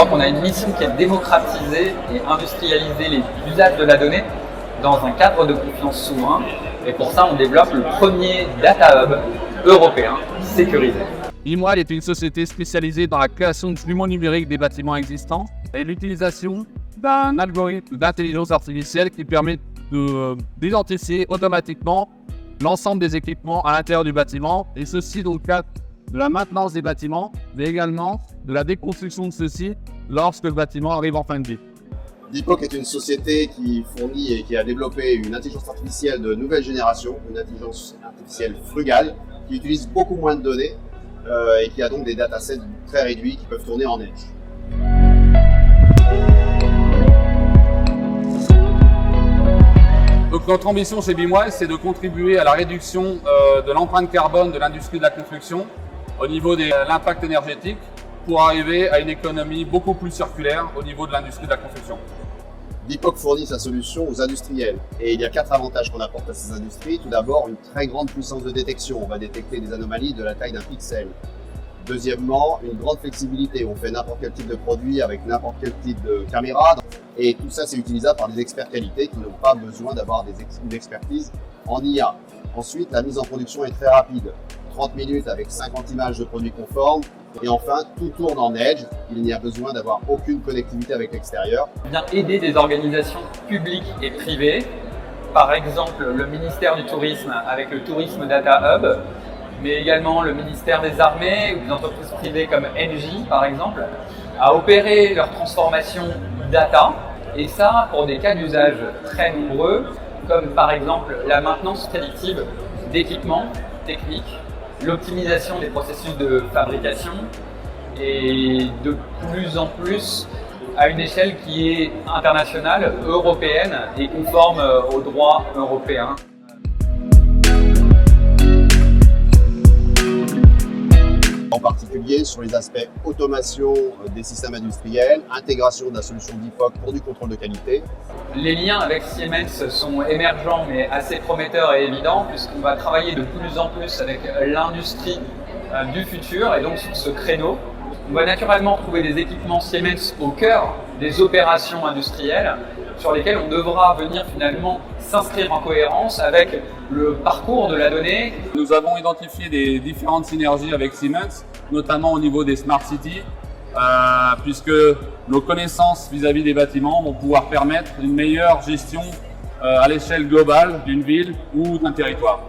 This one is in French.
crois qu'on a une mission qui est de démocratiser et industrialiser les usages de la donnée dans un cadre de confiance souverain. Et pour ça, on développe le premier data hub européen sécurisé. Imoile est une société spécialisée dans la création de flux numériques des bâtiments existants et l'utilisation d'un algorithme d'intelligence artificielle qui permet d'identifier automatiquement l'ensemble des équipements à l'intérieur du bâtiment, et ceci dans le cadre de la maintenance des bâtiments, mais également de la déconstruction de ceux-ci lorsque le bâtiment arrive en fin de vie. Deepock est une société qui fournit et qui a développé une intelligence artificielle de nouvelle génération, une intelligence artificielle frugale, qui utilise beaucoup moins de données et qui a donc des datasets très réduits qui peuvent tourner en edge. Donc notre ambition chez Beamwise, c'est de contribuer à la réduction de l'empreinte carbone de l'industrie de la construction au niveau de l'impact énergétique pour arriver à une économie beaucoup plus circulaire au niveau de l'industrie de la construction. Deepock fournit sa solution aux industriels et il y a 4 avantages qu'on apporte à ces industries. Tout d'abord, une très grande puissance de détection. On va détecter des anomalies de la taille d'un pixel. Deuxièmement, une grande flexibilité. On fait n'importe quel type de produit avec n'importe quel type de caméra. Et tout ça, c'est utilisable par des experts qualité qui n'ont pas besoin d'avoir une expertise en IA. Ensuite, la mise en production est très rapide. 30 minutes avec 50 images de produits conformes. Et enfin, tout tourne en edge. Il n'y a besoin d'avoir aucune connectivité avec l'extérieur. On vient aider des organisations publiques et privées, par exemple le ministère du Tourisme avec le Tourisme Data Hub, mais également le ministère des Armées ou des entreprises privées comme Engie par exemple, à opérer leur transformation data, et ça pour des cas d'usage très nombreux, comme par exemple la maintenance prédictive d'équipements techniques, l'optimisation des processus de fabrication et de plus en plus à une échelle qui est internationale, européenne et conforme au droit européen. En particulier sur les aspects automation des systèmes industriels, intégration de la solution Deepock pour du contrôle de qualité. Les liens avec Siemens sont émergents mais assez prometteurs et évidents puisqu'on va travailler de plus en plus avec l'industrie du futur, et donc sur ce créneau, on va naturellement trouver des équipements Siemens au cœur des opérations industrielles sur lesquelles on devra venir finalement s'inscrire en cohérence avec le parcours de la donnée. Nous avons identifié des différentes synergies avec Siemens, notamment au niveau des Smart Cities, puisque nos connaissances vis-à-vis des bâtiments vont pouvoir permettre une meilleure gestion à l'échelle globale d'une ville ou d'un territoire.